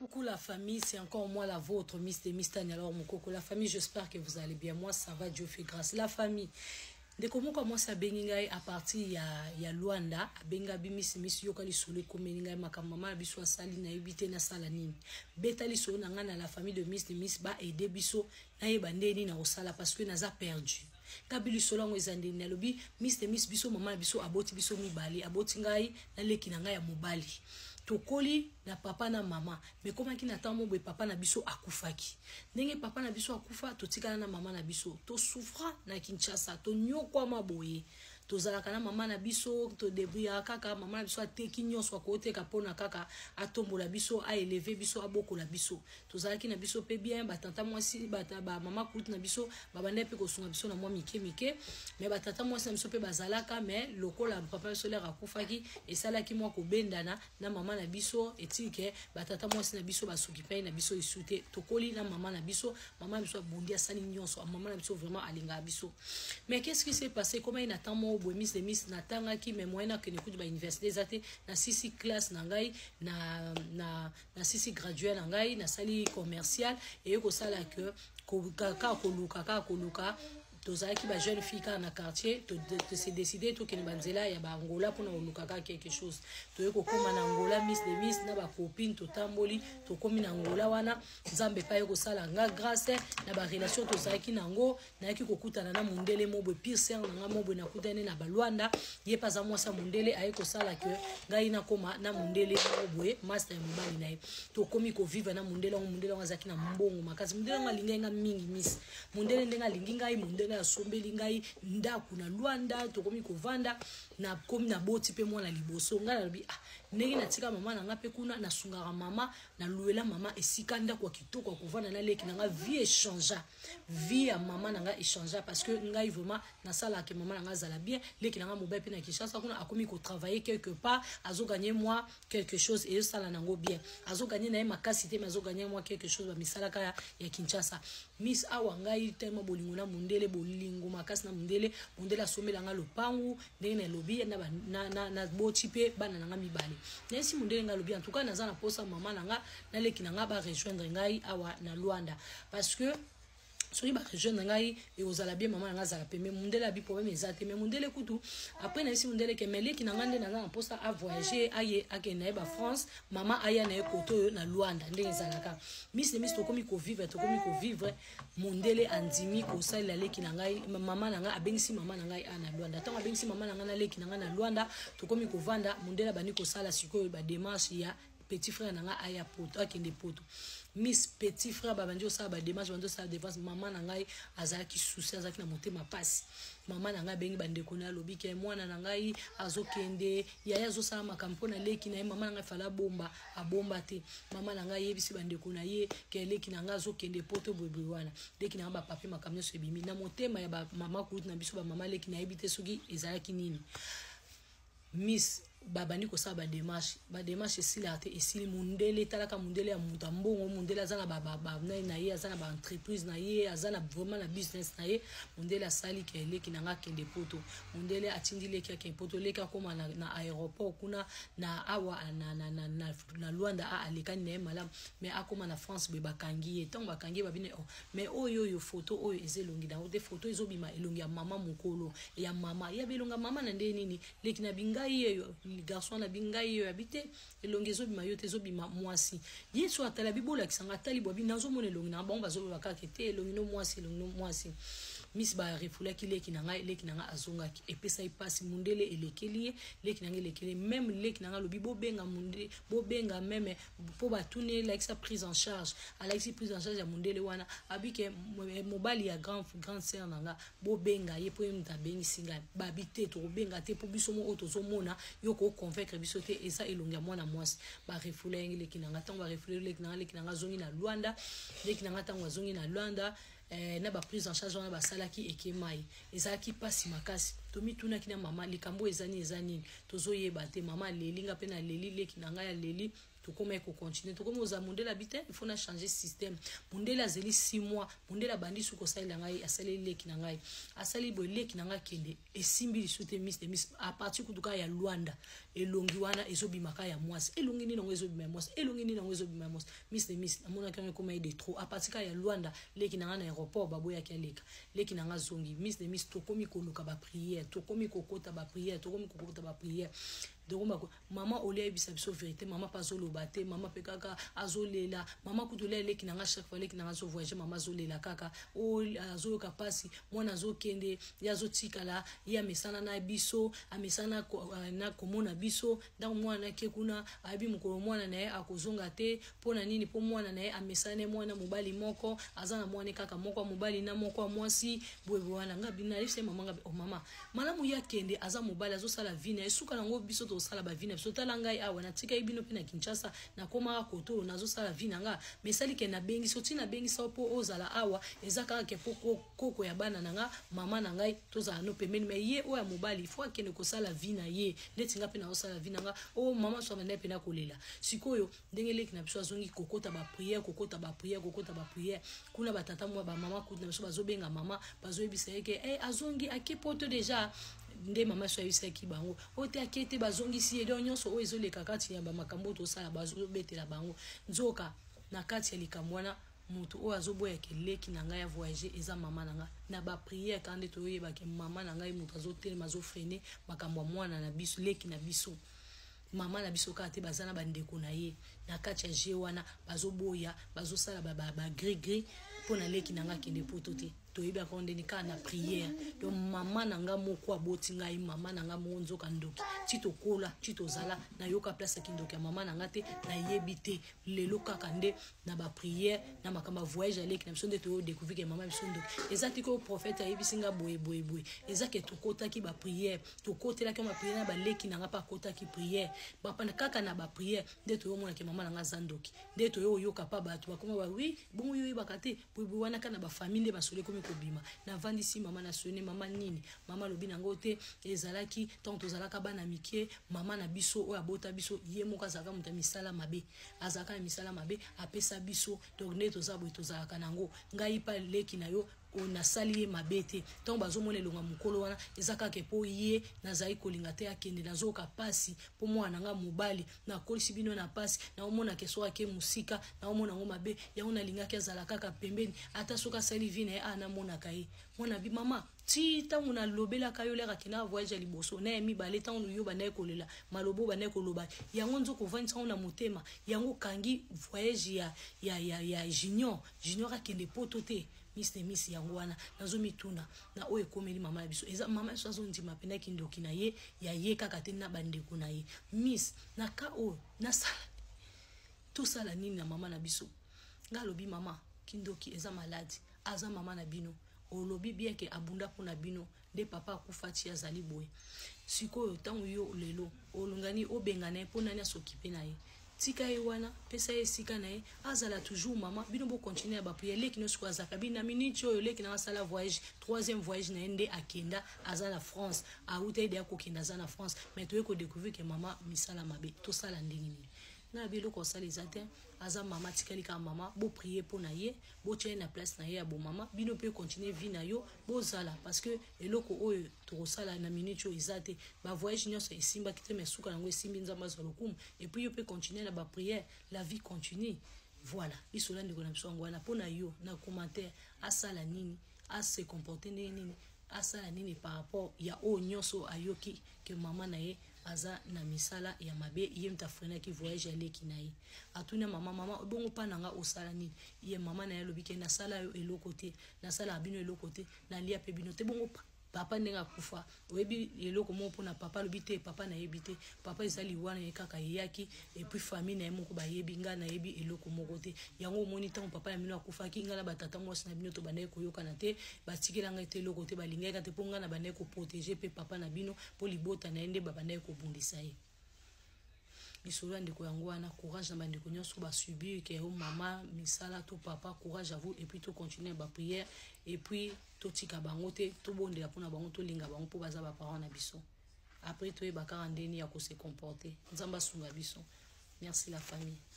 Coucou la famille, c'est encore moi la vôtre, Miss de Mistani. Alors mon coco, la famille, j'espère que vous allez bien. Moi ça va, Dieu fait grâce. La famille, dès que moi commence à bengingai à partir ya Luanda, à benga bimis miss yokali sole komeningai makamama biso asali na ibite na sala nini. Betali so na ngana la famille de Miss ba aider biso na yebandeni na osala parce que naza perdu. Kabili solango ezande na lobi Miss biso mama biso aboti biso mibali, aboti ngai na leki na ngai ya mobali. Tokoli na papa na mama mais comment ki natamo boy papa na biso akufaki ndenge papa na biso akufa totikana na mama na biso to souffra na Kinshasa to nyokwa maboye to zalaka na mama na biso to debrouiller kaka mama na biso ateki nyonso akoteka pona kaka atombola biso a élever biso abokola biso to zalaki na biso pe bien batanta mwasi ba mama kutu na biso babande pe kosunga biso na mwa mike mais batata mwasi na biso pe bazalaka mais lokola papa biso lera akufaki esalaki mwa kobendana na mama na biso etike batata mwasi na biso basukipai na biso isute tokoli na mama na biso bondi asali nyonso mama na biso vraiment alinga biso. Mais qu'est-ce qui s'est passé? Comment il attend mon Miss natanga ki mais moyena que n'écoute ba université zate na sisi classe na ngai na sisi gradué na ngai na sali commercial et ko sala que koluka tozaki ba jeune fille na quartier to se décider to kene banzela ya ba Angola pour na olukaka quelque chose to yeko koma na Angola Miss na ba copine to tamboli to komi na Angola wana nzambe pa yeko sala nga grâce na ba relation to zaki nango na yaki kokutana na mundele mobwe pire ser na mobwe na kutane na ba Luanda ye pa za mwasa mundele ayeko sala que ngai na koma na mundele mobwe master mbali na ye to komi ko vivre na mundele ngazaki na mbongo makazi mundele ngalinga mingi Miss mundele ndenga linginga i mundele asombeli ngai ndaku na Luanda tokomi kovanda na komi na boti pe mwana liboso ngala lobi ndenge natika mama na nga pe kuna na sungara mama na luela mama esika ndaku kitoko kovanda na leki na nga vie échangea vie ya mama na nga échangea parce que ngai vraiment na sala ke mama na nga zala bien leki na nga mobile pe na Kinshasa kuna akomi ko travailler quelque part azo gagner moi quelque chose et sala nango bien azo gagner na makasi te mais azo gagner moi quelque chose ba misalaka ya Kinshasa Miss awa ngai tema bolingo na mundele bolingo makasi na mundele asomela nga lopangu ndenge na lobi na boti pe bana na nga mibale nesi mundele nga lobi en tout cas naza na posa mama na nga na leki na nga ba rejoindre ngai awa na Luanda parce que soki ba rejoindre ngai et ozala bien mama na nga zala pe mais mundele abi problème ezate mais mundele kutu après nesi mundele ke meleki na nga nde naza na posa a voyager aye akena ba France mama aya na ekoto na Luanda ndenge ezalaka Miss to komi ko vivre mundele andimi ko sala leki na ngai mama na nga abengisi mama na ngai ana Luanda tant abengisi mama na nga na leki na nga na Luanda to komi ko vanda mundele bani ko sala sikoyo ba démarche ya petit frère na nga aya poto akende poto Miss petit frère babandi osala ba démarche bando sala défense mama na ngai azaki souci azaki na motema pasi mama na ngai bengi bande kona lobi ke mwana na ngai azokende yaya azosala makampo na leki na ye mama na ngai fala bomba abomba te mama na ngai yebisi bande kona ye ke leki na ngai azokende poto bwebwe wana leki na ngai ba papier makamyo so ebimi na motema ya ba mama kutu na biso ba mama leki na yebite soki ezalaki nini Miss babani ko sa ba démarche esila te esili mundele talaka mundele ya muta mbongo mundele azana na ye azana ba entreprise na ye azana vraiment na business na ye mundele asali ke leki na nga kende poto mundele atindi leki ke poto leki akoma na aéroport kuna na awa na Luanda a alekani na malam mais akoma na France be bakangi ye tant bakangi babine mais oyo photo oyo ezelongi na de photo ezobima elongi ya mama mukolo ya mama ya belonga mama na nde nini leki na bingai yeyo garçon na bingai yo habité elongezo bima yo tezo bima mwasi yeso atala bibola kisanga tali bobi nazo mona elongi na bon bazo ba kete elongi no mwasi Miss ba refula ki leki na nga azonga ki epesa ipasi mundele elekeli leki na nga elekeli même leki na nga lobi bobenga mundele bobenga même po batune like sa prise en charge ya mundele wana abike mobali ya grand sœur na nga bobenga ye po mta bengi singa babite to benga te po biso mo otozo mona yoko convaincre biso te esa elonga mwana mwasi ba refula leki na nga tango ba refula leki na nga zongi na Luanda leki na nga tango zongi na Luanda na ba prise en charge wana basalaki ekemai ezalaki pasi makasi tomi tuna kina mama likambo ezani tozoyeba te mama lelinga pe na leli leki na nga ya leli tokoma ko continuer tokoma oza mundela habité il faut na changer système mundela zeli 6 mois mundela bandi suko sala ngai asali leki na ngai asali bo leki na nga kende esimbi lisute Miss à partir kutuka ya Luanda elongi wana ezobimaka ya mwasi elongi nini nango ezobima ya mwasi elongi nini nango ezobima ya mwasi miss de miss namona kanga koma de trop apatika ya Luanda leki nanga na aéroport baboya kialeka leki nanga zongi miss de miss tokomi koluka ba prière tokomi kokota ba prière tokomi kokota ba prière donc maman olia ebisa biso vérité maman pas zoloba te maman pe kaka azolela maman kutolela leki nanga chaque fois leki nanga zo voyager maman zolela kaka o azoyoka pasi mwana azokende yazo tikala ya mesana na biso amesana na komona biso ndako mwana ke kuna abi mukolo mwana naye akozonga te pona nini po mwana naye amesane mwana mobali moko azana mwana kaka moko mobali na moko mwasi bwebo wana ngabi na lise mama ngabi oh mama malamu ya kende aza mobali azosala vina esuka nango biso to sala ba vina biso tala ngai awa na tika ibino pe na Kinshasa na koma koto nazo sala vina nga mesali ke na bengi soti na bengi sa po ozala awa ezaka ke poko koko ya bana nanga mama na ngai tozala no pemeni me ye o ya mobali faut akende ko sala vina ye letinga pe na osala vina nga o mama so na pe na kolela sikoyo ndengele kina biso azongi kokota ba prière kokota ba prière kuna batata mwa ba mama kuna biso bazobenga mama bazoyebisa yeke azongi akepoto deja nde mama so ayisa ki bango ote akete bazongisi edo nyonso o ezoleka kati ya ba makambo to sala bazobetela bango nzoka na kati ya likamwana mutu o azoboya keleki na ngai ya voyager eza mama na nga na ba prière kande to yeba ke mama na ngai mutu azotelema azofrene makambo mwana na biso leki na biso mama na biso kate bazana bandeko na ye na kati ya je wana bazoboya bazosala ba gris pona leki nanga kende poto te toyeba konde ni kana prière donc mama nanga moko aboti ngai mama nanga monzo kandoki tito kola tito zala na yoka place kindoki mama nanga te na yebite lelo kaka nde na ba prière na makamba voyage aleki na biso nde to découvrir que mama biso ndoki ezati ko prophète ayebisinga boye ezake to kota ki ba prière to kotela ki ma prière na ba leki nanga pa kota ki prière ba pana kaka na ba prière nde to yomona ke mama nanga zandoki nde to yoka pa bato bakoma ba oui bon yo bakate boye wana kana ba famille basole komi kobima na vandisi mama na sone mama nini mama lobi nango te ezalaki tant tozalaka bana mike mama na biso o abota biso ye moka zaka muta misala mabe azaka misala mabe apesa biso donc ne tozabo tozalaka nango ngai pa leki na yo on a sali mabete tant bazomona elonga mukolo wana ezaka ke po ye nazai kolinga te akende nazoka pasi po mwana nga mobali na kolisi bino na pasi na omona ke soka ke musika na omona ngo mabe ya ona linga ke zala kaka pembeni ata soka sali vina ana mona kai mona bi mama ti tangu na lobela kayo leka kina voyage liboso na mi bale tangu yo bana ekolela malobo bana ekoloba yango nzoko vanisa na motema yango kangi voyage ya junior akende poto te miss yango wana nazo mituna na oye komeli mama na biso eza mama so azo ndima pena kindoki na ye ya ye kaka te na bandeko na ye miss na ka o na sala tout ça la nini na mama na biso ngalobi mama kindoki eza malade aza mama na bino olobi bien ke abunda pona bino de papa akufati azali boye sikoyo tangu yo lelo olungani obengana pona na sokipe na ye tika ye wana pesa ye sika na ye azala toujours mama bino bo continuer ba prière leki no siko azaka bina minute oyo leki na sala voyage troisième voyage na ende akenda azala France a uta ide akokenda azala France mais to ko découvrir que mama misala mabe to sala ndingini na belo ko sala ezate aza mama tikali ka mama bo prier pour na ye bo tient na place na ye ya bo mama bino peut continuer vie na yo bo zala parce que eloko oyo to sala na minute ezate ba voyage nyonso esimba kite mesuka nango esimbi nzamba zo lokumu et puis yo peut continuer na ba prière la vie continue voilà isola ndiko na biso ngwana pona yo na commentaire asala nini a se comporter nini asala nini par rapport ya o nyonso ayoki que mama na ye aza na misala ya mabe ye mtafrena ki voyage ya leki na ye atuna mama bongo pa nanga osala nini ye mama na ye lobike na sala yo eloko te na sala bino eloko te na lia pe bino te bongo papa ndenga kufa oyebi eloko mo pona papa lobite papa na yebite papa ezali wana ye kaka yaki et puis famille na moko ba yebi nga na yebi eloko moko te yango moni tant papa ya mino akufa ki nga na batata mwasi na bino to banaye koyoka na te batikela nga te eloko te balingeka te ponga na banaye ko protéger pe papa na bino po libota na ende babanaye ko bundisa ye lisolo ndeko yango wana courage na bandeko nyonso ba subir ke o mama misala to papa courage à vous et puis to continuer ba prière et puis to tika bango te to bondela pona bango to linga bango po baza ba parents na biso après to e bakara ndeni ya ko se comporter nzamba sunga biso merci la famille.